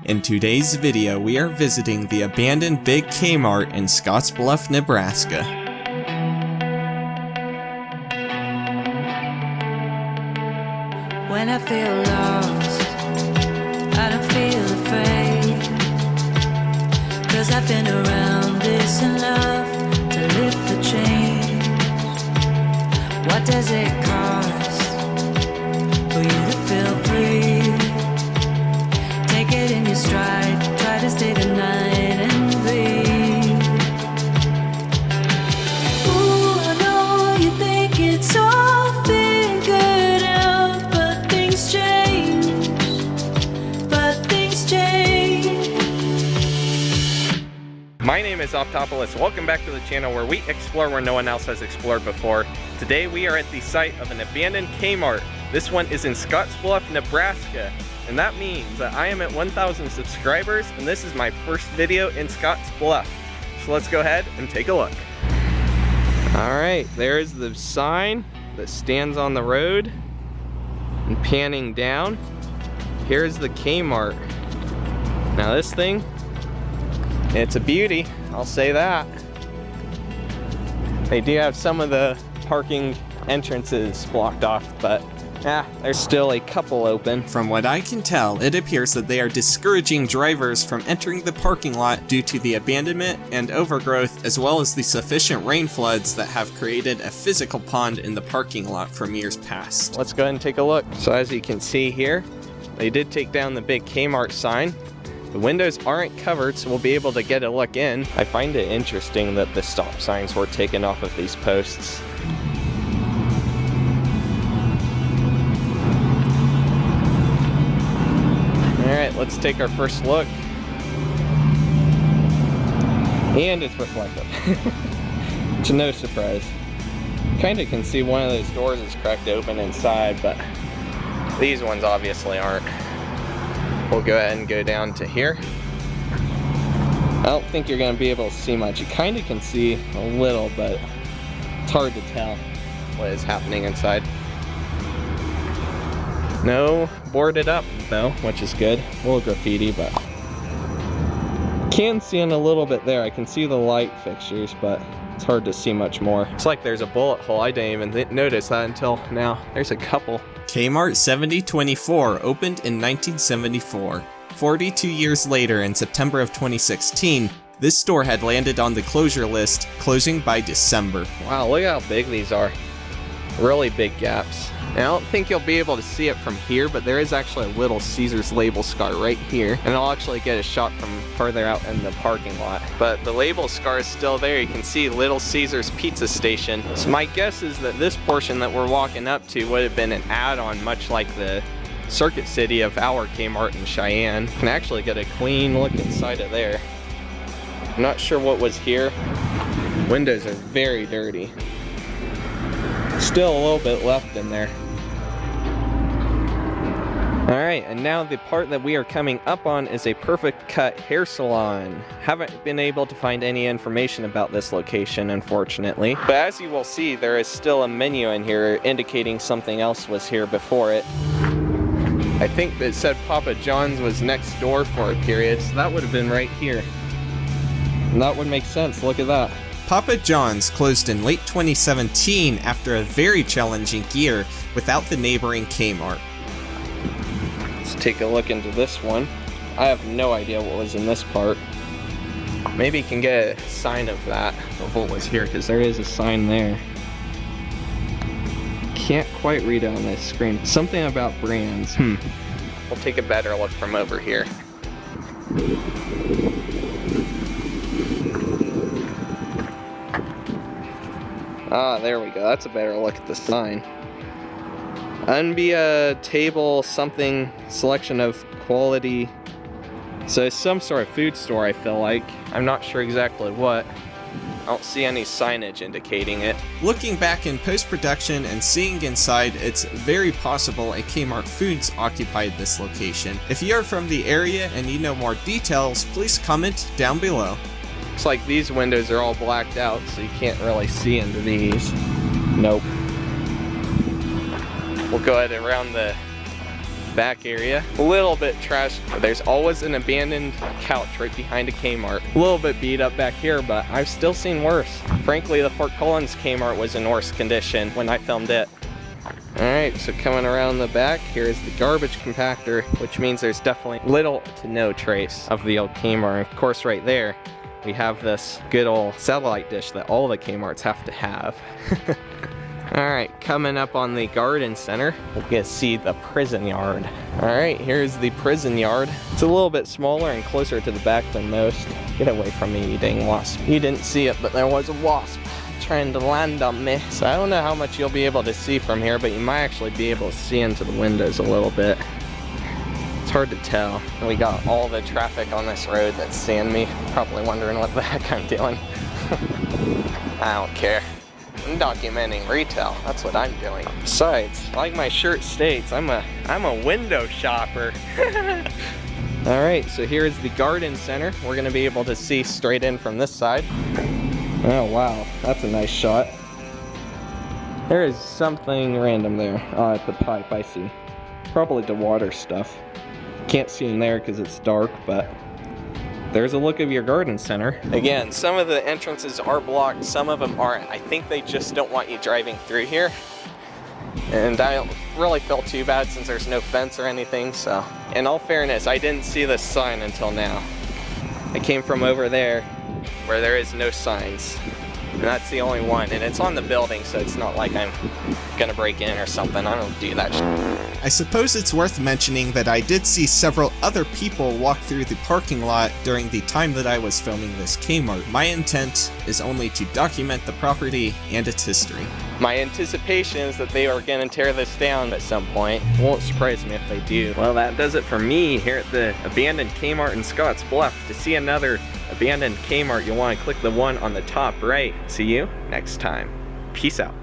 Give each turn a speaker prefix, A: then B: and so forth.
A: In today's video, we are visiting the abandoned Big Kmart in Scottsbluff, Nebraska.
B: When I feel lost, I don't feel afraid, 'cause I've been around this enough to lift the chains. What does it cost for you to feel free? Take it in your stride, try to stay the night and breathe. Ooh, I know you think it's all figured out, but things change,
C: My name is Optopolis. Welcome back to the channel where we explore where no one else has explored before. Today we are at the site of an abandoned Kmart. This one is in Scottsbluff, Nebraska. And that means that I am at 1,000 subscribers and this is my first video in Scottsbluff. So let's go ahead and take a look. All right, there's the sign that stands on the road. And panning down, here's the Kmart. Now this thing, it's a beauty, I'll say that. They do have some of the parking entrances blocked off, but there's still a couple open.
A: From what I can tell, it appears that they are discouraging drivers from entering the parking lot due to the abandonment and overgrowth, as well as the sufficient rain floods that have created a physical pond in the parking lot from years past.
C: Let's go ahead and take a look. So as you can see here, they did take down the big Kmart sign. The windows aren't covered, so we'll be able to get a look in. I find it interesting that the stop signs were taken off of these posts. Alright, let's take our first look. And it's reflective. To no surprise. Kinda can see one of those doors is cracked open inside, but these ones obviously aren't. We'll go ahead and go down to here. I don't think you're gonna be able to see much. You kinda can see a little, but it's hard to tell what is happening inside. No boarded up though, which is good. A little graffiti, but can see in a little bit there. I can see the light fixtures, but it's hard to see much more. It's like there's a bullet hole. I didn't even notice that until now. There's a couple.
A: Kmart 7024 opened in 1974. 42 years later, in September of 2016, this store had landed on the closure list, closing by December.
C: Wow, look how big these are. Really big gaps. And I don't think you'll be able to see it from here, but there is actually a Little Caesars label scar right here. And I'll actually get a shot from further out in the parking lot. But the label scar is still there. You can see Little Caesars Pizza Station. So my guess is that this portion that we're walking up to would have been an add-on, much like the Circuit City of our Kmart in Cheyenne. You can actually get a clean look inside of there. I'm not sure what was here. Windows are very dirty. Still a little bit left in there. Alright, and now the part that we are coming up on is a Perfect Cut Hair Salon. Haven't been able to find any information about this location, unfortunately. But as you will see, there is still a menu in here indicating something else was here before it. I think it said Papa John's was next door for a period, so that would have been right here. And that would make sense, look at that.
A: Papa John's closed in late 2017 after a very challenging year without the neighboring Kmart.
C: Let's take a look into this one. I have no idea what was in this part. Maybe you can get a sign of that, of what was here, because there is a sign there. Can't quite read it on this screen. Something about brands. We'll take a better look from over here. Ah, there we go. That's a better look at the sign. Unbia table something selection of quality. So it's some sort of food store, I feel like. I'm not sure exactly what. I don't see any signage indicating it.
A: Looking back in post-production and seeing inside, it's very possible a Kmart Foods occupied this location. If you are from the area and you know more details, please comment down below.
C: Looks like these windows are all blacked out, so you can't really see into these. Nope. We'll go ahead and around the back area. A little bit trashed. There's always an abandoned couch right behind a Kmart. A little bit beat up back here, but I've still seen worse. Frankly, the Fort Collins Kmart was in worse condition when I filmed it. Alright, so coming around the back, here's the garbage compactor, which means there's definitely little to no trace of the old Kmart. Of course, right there, we have this good old satellite dish that all the Kmarts have to have. Alright, coming up on the garden center, we'll get to see the prison yard. Alright, here's the prison yard. It's a little bit smaller and closer to the back than most. Get away from me, you dang wasp. You didn't see it, but there was a wasp trying to land on me. So I don't know how much you'll be able to see from here, but you might actually be able to see into the windows a little bit. It's hard to tell. We got all the traffic on this road that's seeing me. Probably wondering what the heck I'm doing. I don't care. I'm documenting retail. That's what I'm doing. Besides, like my shirt states, I'm a window shopper. All right, so here's the garden center. We're gonna be able to see straight in from this side. Oh wow, that's a nice shot. There is something random there. Oh, at the pipe, I see. Probably the water stuff. Can't see in there because it's dark, but there's a look of your garden center. Again, some of the entrances are blocked, some of them aren't. I think they just don't want you driving through here. And I don't really feel too bad since there's no fence or anything, so. In all fairness, I didn't see this sign until now. I came from over there where there is no signs. And that's the only one, and it's on the building, so it's not like I'm gonna break in or something. I don't do that shit.
A: I suppose it's worth mentioning that I did see several other people walk through the parking lot during the time that I was filming this Kmart. My intent is only to document the property and its history.
C: My anticipation is that they are gonna tear this down at some point. Won't surprise me if they do. Well, that does it for me here at the abandoned Kmart in Scottsbluff. To see another abandoned Kmart, you'll want to click the one on the top right. See you next time. Peace out.